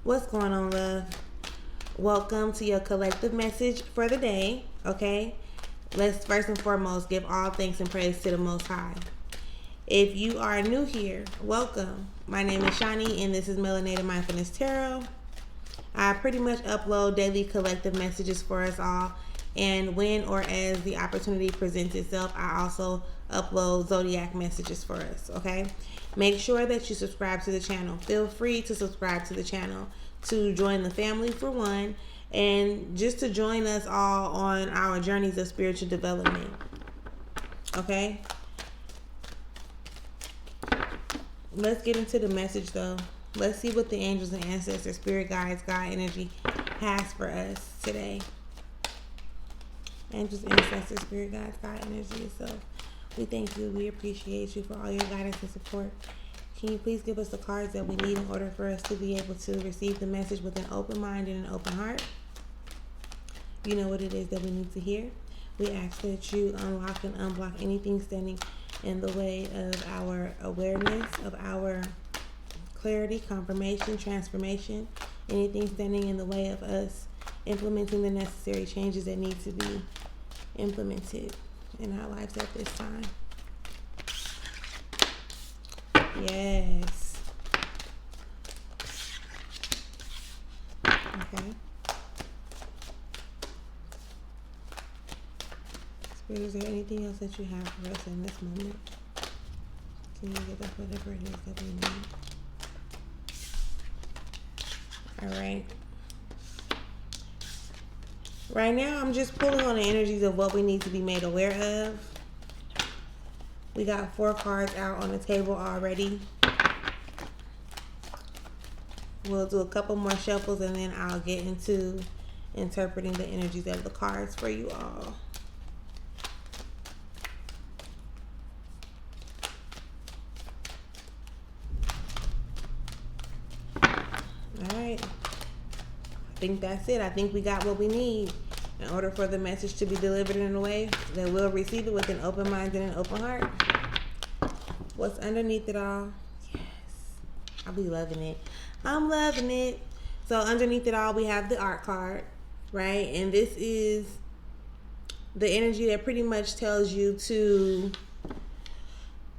What's going on, love? Welcome to your collective message for the day, okay? Let's first and foremost give all thanks and praise to the Most High. If you are new here, welcome. My name is Shani, and this is Melanated Mindfulness Tarot. I pretty much upload daily collective messages for us all, and when or as the opportunity presents itself, I also upload zodiac messages for us, okay? Make sure that you subscribe to the channel. Feel free to subscribe to the channel to join the family for one, and just to join us all on our journeys of spiritual development, okay? Let's get into the message though. Let's see what the angels and ancestors, spirit guides, God energy has for us today. Angels, ancestors, spirit guides, God energy itself. We thank you. We appreciate you for all your guidance and support. Can you please give us the cards that we need in order for us to be able to receive the message with an open mind and an open heart? You know what it is that we need to hear. We ask that you unlock and unblock anything standing in the way of our awareness, of our clarity, confirmation, transformation, anything standing in the way of us implementing the necessary changes that need to be implemented in our lives at this time. Yes. Okay. Spirit, is there anything else that you have for us in this moment? Can you give us whatever it is that we need? All right. Right now, I'm just pulling on the energies of what we need to be made aware of. We got 4 cards out on the table already. We'll do a couple more shuffles and then I'll get into interpreting the energies of the cards for you all. Alright. I think that's it. I think we got what we need in order for the message to be delivered in a way that we'll receive it with an open mind and an open heart. What's underneath it all? Yes. I'll be loving it. I'm loving it. So underneath it all, we have the art card, right? And this is the energy that pretty much tells you to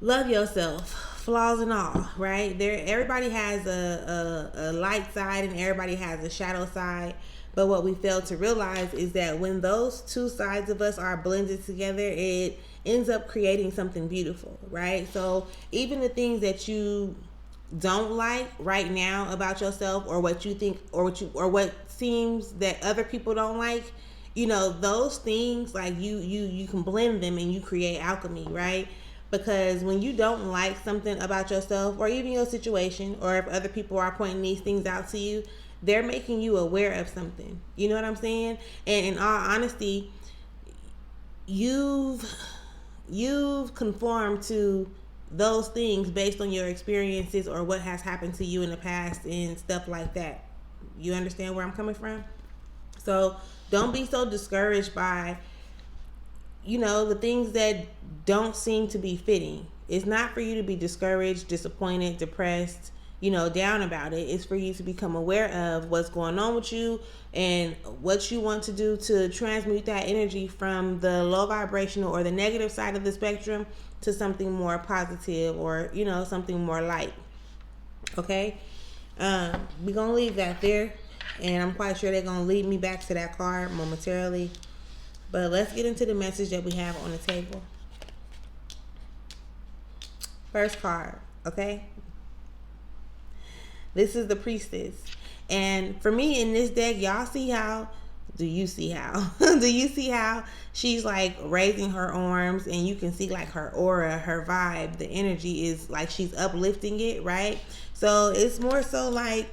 love yourself, flaws and all, right? Everybody has a light side and everybody has a shadow side. But what we fail to realize is that when those two sides of us are blended together, it ends up creating something beautiful, right? So even the things that you don't like right now about yourself, or what you think, or what seems that other people don't like, you know, those things, like you can blend them and you create alchemy, right? Because when you don't like something about yourself or even your situation, or if other people are pointing these things out to you, they're making you aware of something. You know what I'm saying? And in all honesty, you've conformed to those things based on your experiences or what has happened to you in the past and stuff like that. You understand where I'm coming from? So don't be so discouraged by, you know, the things that don't seem to be fitting. It's not for you to be discouraged, disappointed, depressed, you know, down about it. It's for you to become aware of what's going on with you and what you want to do to transmute that energy from the low vibrational or the negative side of the spectrum to something more positive, or, you know, something more light. Okay? We're going to leave that there, and I'm quite sure they're going to lead me back to that card momentarily. But let's get into the message that we have on the table. First card, okay? This is the Priestess. And for me in this deck, y'all see how? Do you see how? Do you see how she's like raising her arms, and you can see like her aura, her vibe, the energy is like she's uplifting it, right? So it's more so like,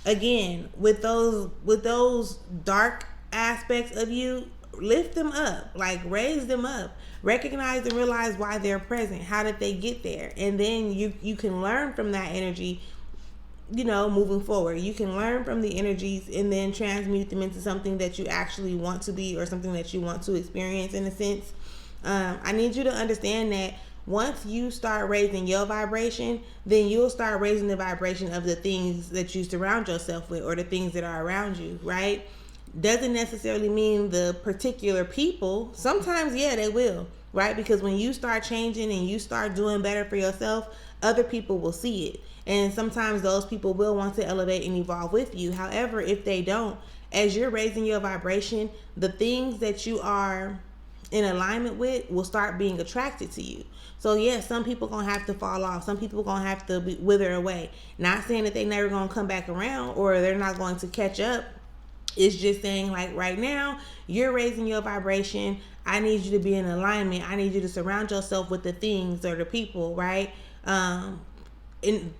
again, with those dark aspects of you, lift them up, like raise them up, recognize and realize why they're present. How did they get there? And then you can learn from that energy, you know, moving forward. You can learn from the energies and then transmute them into something that you actually want to be, or something that you want to experience in a sense. I need you to understand that Once you start raising your vibration, then you'll start raising the vibration of the things that you surround yourself with, or the things that are around you, right? Doesn't necessarily mean the particular people. Sometimes, yeah, they will, right? Because when you start changing and you start doing better for yourself, other people will see it. And sometimes those people will want to elevate and evolve with you. However, if they don't, as you're raising your vibration, the things that you are in alignment with will start being attracted to you. So yes, some people gonna have to fall off. Some people gonna have to wither away. Not saying that they never gonna come back around or they're not going to catch up. It's just saying, like, right now, you're raising your vibration. I need you to be in alignment. I need you to surround yourself with the things or the people, right? And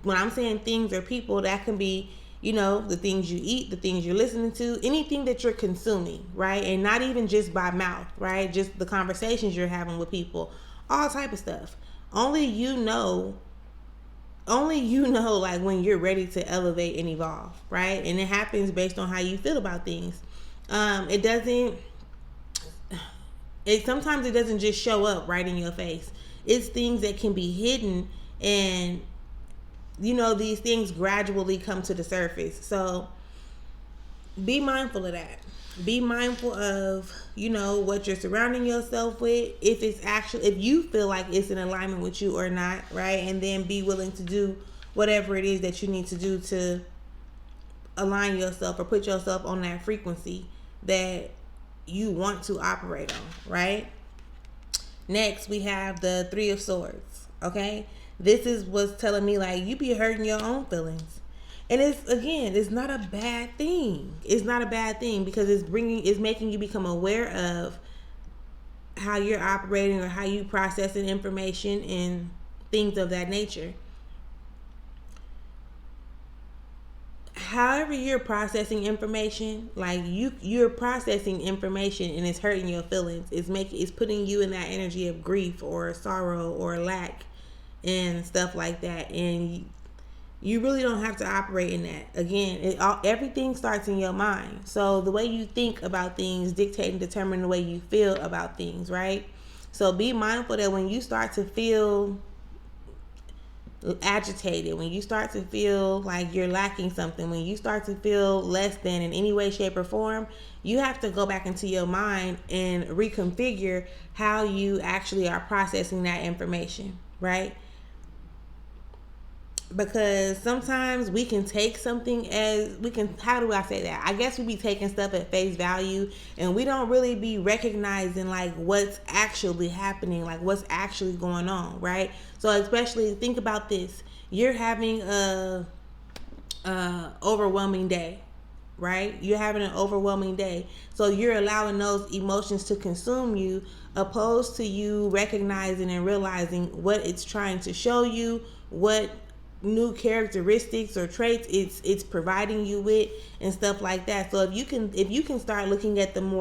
when I'm saying things or people, that can be, the things you eat, the things you're listening to, anything that you're consuming, right? And not even just by mouth, right? Just the conversations you're having with people, all type of stuff. Only you know, like, when you're ready to elevate and evolve, right? And it happens based on how you feel about things. Sometimes it doesn't just show up right in your face. It's things that can be hidden, and these things gradually come to the surface. So be mindful of that. Be mindful of, what you're surrounding yourself with, if you feel like it's in alignment with you or not, right? And then be willing to do whatever it is that you need to do to align yourself or put yourself on that frequency that you want to operate on, right? Next, we have the Three of Swords, okay? This is what's telling me, like, you be hurting your own feelings. And it's not a bad thing. It's not a bad thing, because it's making you become aware of how you're operating or how you processing information and things of that nature. However you're processing information, like you're processing information and it's hurting your feelings. It's putting you in that energy of grief or sorrow or lack and stuff like that. And you really don't have to operate in that. Again, everything starts in your mind. So the way you think about things dictate and determine the way you feel about things, right? So be mindful that when you start to feel agitated, when you start to feel like you're lacking something, when you start to feel less than in any way, shape, or form, you have to go back into your mind and reconfigure how you actually are processing that information, right? Because sometimes we can take something how do I say that? I guess we be taking stuff at face value, and we don't really be recognizing, like, what's actually happening, like what's actually going on, right? So especially think about this. You're having a overwhelming day, right? You're having an overwhelming day. So you're allowing those emotions to consume you, opposed to you recognizing and realizing what it's trying to show you, what new characteristics or traits it's providing you with and stuff like that. So if you can start looking at things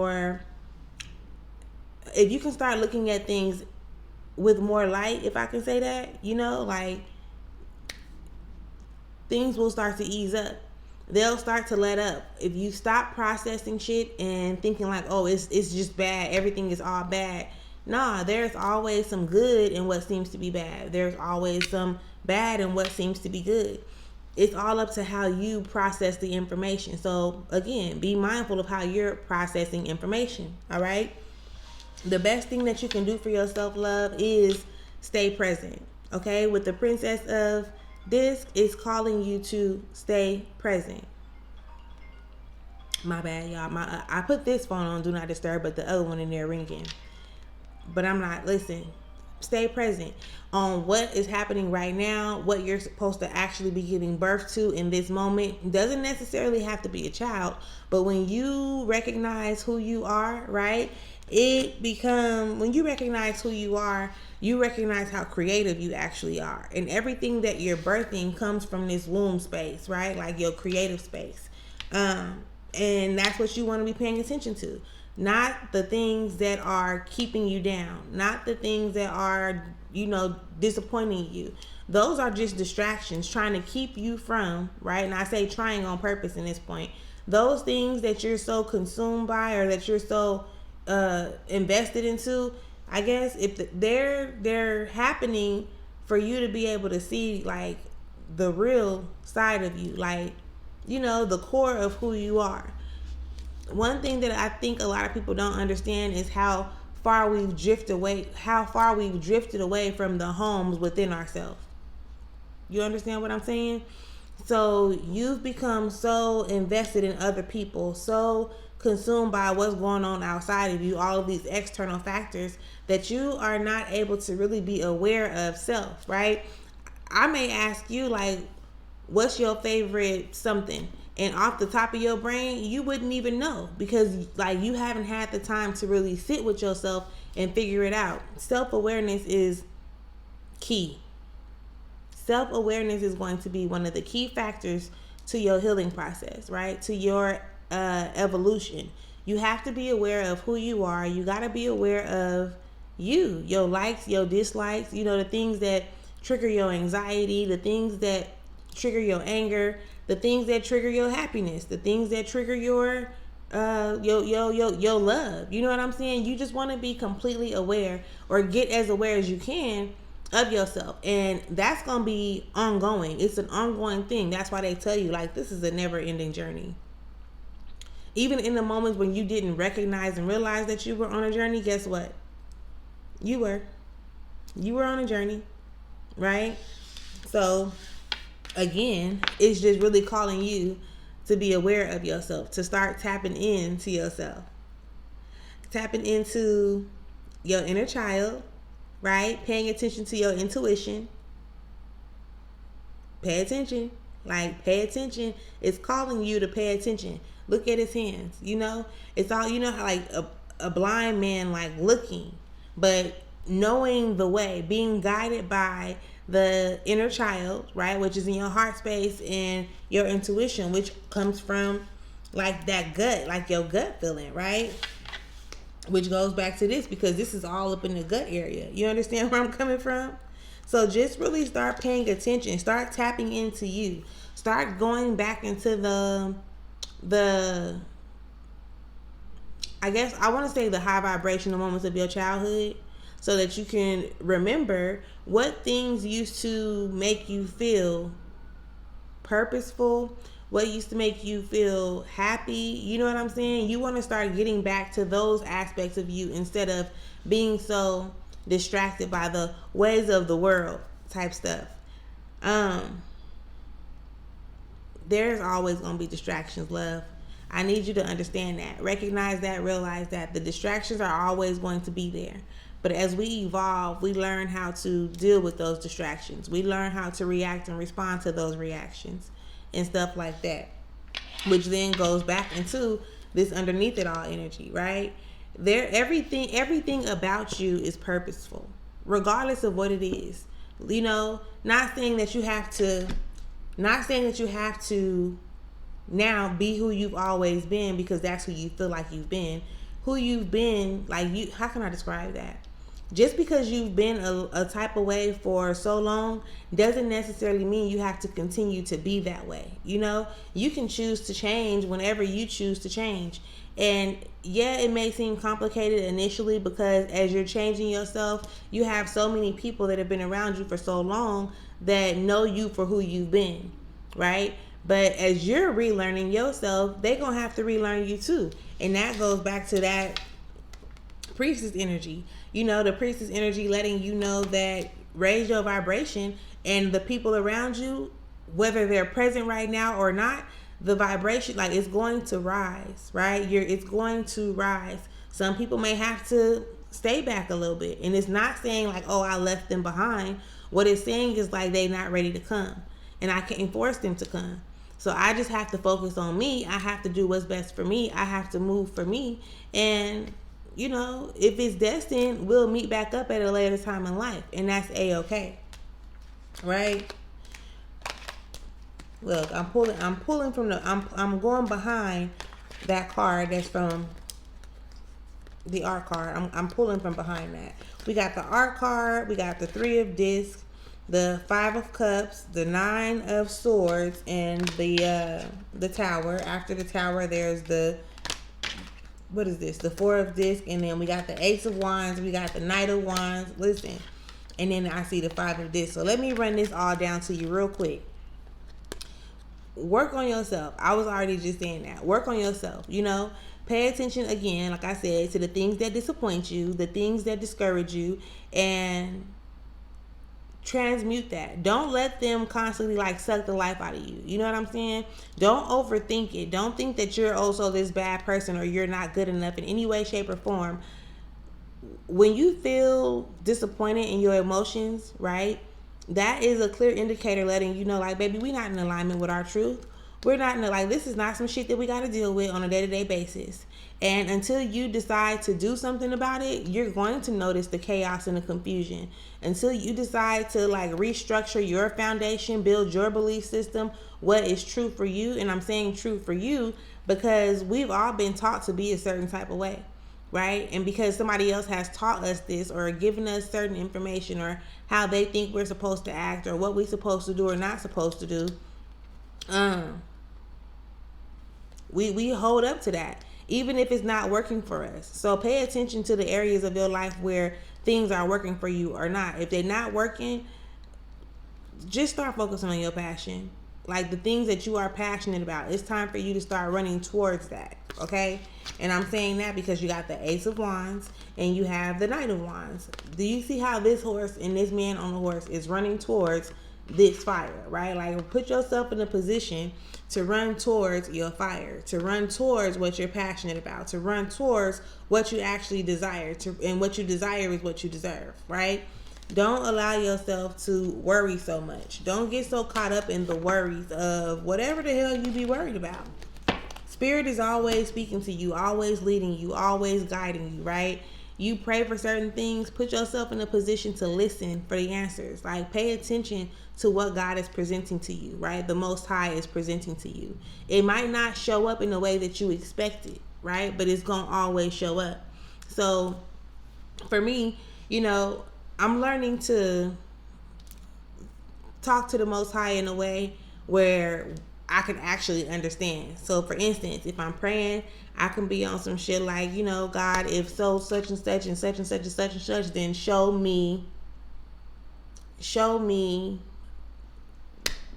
with more light, if I can say that, like, things will start to ease up. They'll start to let up. If you stop processing shit and thinking like, oh, it's just bad, everything is all bad. Nah, there's always some good in what seems to be bad. There's always some bad in what seems to be good. It's all up to how you process the information. So again, be mindful of how you're processing information. All right. The best thing that you can do for yourself, love, is stay present. Okay. With the Princess of Disc, is calling you to stay present. My bad, y'all. I put this phone on Do Not Disturb, but the other one in there ringing. But I'm not. Listen. Stay present on what is happening right now, what you're supposed to actually be giving birth to in this moment. It doesn't necessarily have to be a child, but when you recognize who you are, right? When you recognize who you are, you recognize how creative you actually are. And everything that you're birthing comes from this womb space, right? Like your creative space. And that's what you want to be paying attention to. Not the things that are keeping you down. Not the things that are, disappointing you. Those are just distractions trying to keep you from, right? And I say trying on purpose in this point. Those things that you're so consumed by or that you're so invested into, I guess if they're happening for you to be able to see like the real side of you, like, you know, the core of who you are. One thing that I think a lot of people don't understand is how far we've drifted away from the homes within ourselves. You understand what I'm saying? So you've become so invested in other people, so consumed by what's going on outside of you, all of these external factors, that you are not able to really be aware of self, right? I may ask you, like, what's your favorite something? And off the top of your brain, you wouldn't even know, because like you haven't had the time to really sit with yourself and figure it out. Self-awareness is key. Self-awareness is going to be one of the key factors to your healing process, right? To your evolution. You have to be aware of who you are. You got to be aware of you, your likes, your dislikes, you know, the things that trigger your anxiety, the things that trigger your anger, the things that trigger your happiness, the things that trigger your love. You know what I'm saying? You just want to be completely aware, or get as aware as you can of yourself. And that's going to be ongoing. It's an ongoing thing. That's why they tell you, like, this is a never ending journey. Even in the moments when you didn't recognize and realize that you were on a journey, guess what? You were on a journey, right? So again, it's just really calling you to be aware of yourself, to start tapping into yourself, tapping into your inner child, right? Paying attention to your intuition. Pay attention. Like, pay attention. It's calling you to pay attention. Look at his hands. You know, it's all, you know, how like a blind man, like, looking, but knowing the way, being guided by the inner child, right, which is in your heart space, and your intuition, which comes from like that gut, like your gut feeling, right? Which goes back to this, because this is all up in the gut area. You understand where I'm coming from? So just really start paying attention. Start tapping into you. Start going back into the I guess I want to say the high vibrational moments of your childhood, so that you can remember what things used to make you feel purposeful, what used to make you feel happy. You know what I'm saying? You want to start getting back to those aspects of you, instead of being so distracted by the ways of the world type stuff. There's always going to be distractions, love. I need you to understand that. Recognize that, realize that the distractions are always going to be there. But as we evolve, we learn how to deal with those distractions. We learn how to react and respond to those reactions and stuff like that, which then goes back into this underneath it all energy, right? Everything about you is purposeful, regardless of what it is. You know, not saying that you have to now be who you've always been, because that's who you feel like you've been. Who you've been, like, you, how can I describe that? Just because you've been a type of way for so long doesn't necessarily mean you have to continue to be that way. You know, you can choose to change whenever you choose to change. And yeah, it may seem complicated initially, because as you're changing yourself, you have so many people that have been around you for so long that know you for who you've been, right? But as you're relearning yourself, they're going to have to relearn you too. And that goes back to that priestess energy. You know, the priestess energy letting you know that raise your vibration, and the people around you, whether they're present right now or not, the vibration, like, it's going to rise, right? It's going to rise. Some people may have to stay back a little bit. And it's not saying like, oh, I left them behind. What it's saying is like, they're not ready to come. And I can't force them to come. So I just have to focus on me. I have to do what's best for me. I have to move for me. And, you know, if it's destined, we'll meet back up at a later time in life. And that's A-okay. Right? Look, I'm going behind that card that's from the art card. I'm pulling from behind that. We got the art card. We got the 3 of discs, the 5 of cups, the 9 of swords, and the tower. After the tower, there's the what is this? The Four of Discs, and then we got the Ace of Wands, we got the Knight of Wands. Listen, and then I see the Five of Discs. So let me run this all down to you real quick. Work on yourself. I was already just saying that. Work on yourself. Pay attention again, like I said, to the things that disappoint you, the things that discourage you, and transmute that. Don't let them constantly suck the life out of you. You know what I'm saying? Don't overthink it. Don't think that you're also this bad person or you're not good enough in any way, shape, or form. When you feel disappointed in your emotions, right, that is a clear indicator letting you know, baby, we're not in alignment with our truth. We're not in this is not some shit that we got to deal with on a day-to-day basis. And until you decide to do something about it, you're going to notice the chaos and the confusion. Until you decide to restructure your foundation, build your belief system, what is true for you. And I'm saying true for you because we've all been taught to be a certain type of way, right? And because somebody else has taught us this or given us certain information or how they think we're supposed to act or what we're supposed to do or not supposed to do, we hold up to that, even if it's not working for us. So pay attention to the areas of your life where things are working for you or not. If they're not working, just start focusing on your passion. The things that you are passionate about. It's time for you to start running towards that, okay? And I'm saying that because you got the Ace of Wands and you have the Knight of Wands. Do you see how this horse and this man on the horse is running towards this fire, right? Put yourself in a position to run towards your fire, to run towards what you're passionate about, to run towards what you actually desire, and what you desire is what you deserve, right? Don't allow yourself to worry so much. Don't get so caught up in the worries of whatever the hell you be worried about. Spirit is always speaking to you, always leading you, always guiding you, right? You pray for certain things, put yourself in a position to listen for the answers. Pay attention to what God is presenting to you, right? The Most High is presenting to you. It might not show up in the way that you expected, right? But it's going to always show up. So for me, I'm learning to talk to the Most High in a way where I can actually understand. So for instance, if I'm praying, I can be on some shit God, if so, such and such and such and such and such and such, then show me,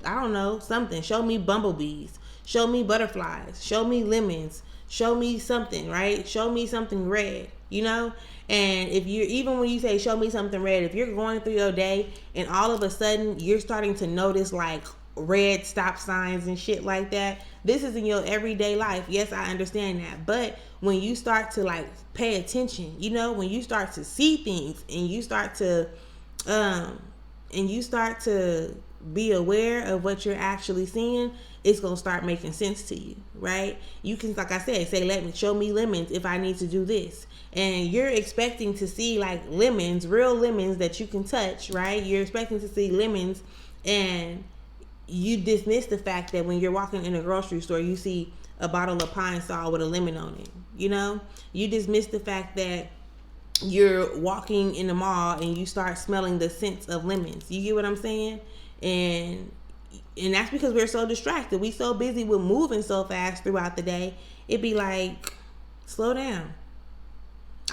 I don't know, something. Show me bumblebees. Show me butterflies. Show me lemons. Show me something, right? Show me something red, And if even when you say show me something red, if you're going through your day and all of a sudden you're starting to notice red stop signs and shit like that, this is in your everyday life. Yes, I understand that. But when you start to pay attention, when you start to see things and you start to be aware of what you're actually seeing, it's going to start making sense to you, right? You can, like I said, say, show me lemons if I need to do this. And you're expecting to see lemons, real lemons that you can touch, right? You're expecting to see lemons, and you dismiss the fact that when you're walking in a grocery store, you see a bottle of Pine Sol with a lemon on it. You dismiss the fact that you're walking in the mall and you start smelling the scents of lemons. You get what I'm saying? And that's because we're so distracted. We so busy with moving so fast throughout the day. It'd be slow down.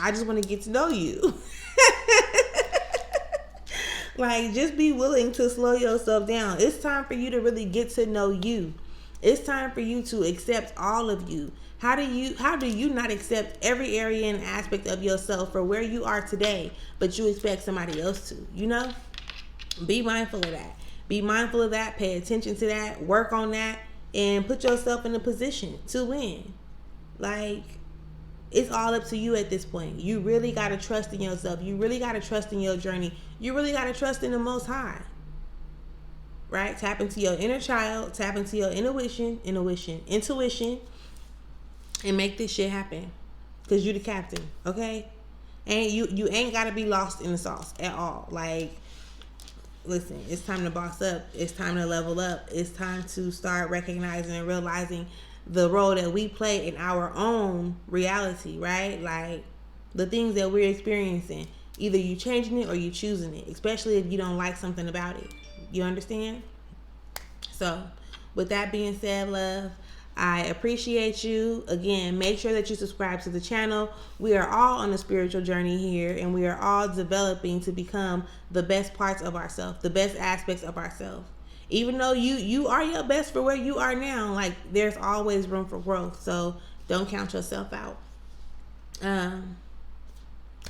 I just want to get to know you. Just be willing to slow yourself down. It's time for you to really get to know you. It's time for you to accept all of you. How do you not accept every area and aspect of yourself for where you are today, but you expect somebody else to, Be mindful of that. Be mindful of that. Pay attention to that. Work on that. And put yourself in a position to win. It's all up to you at this point. You really got to trust in yourself. You really got to trust in your journey. You really got to trust in the Most High. Right? Tap into your inner child. Tap into your intuition, and make this shit happen. Because you the captain, okay? And you ain't got to be lost in the sauce at all. Listen, it's time to boss up. It's time to level up. It's time to start recognizing and realizing the role that we play in our own reality, right? The things that we're experiencing. Either you changing it or you choosing it, especially if you don't like something about it. You understand? So, with that being said, love, I appreciate you. Again, make sure that you subscribe to the channel. We are all on a spiritual journey here, and we are all developing to become the best parts of ourselves, the best aspects of ourselves. Even though you are your best for where you are now, like there's always room for growth. So don't count yourself out.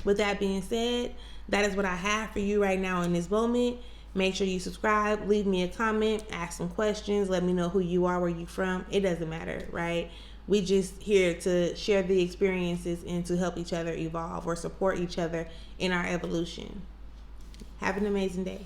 With that being said, that is what I have for you right now in this moment. Make sure you subscribe, leave me a comment, ask some questions, let me know who you are, where you from. It doesn't matter, right? We just here to share the experiences and to help each other evolve or support each other in our evolution. Have an amazing day.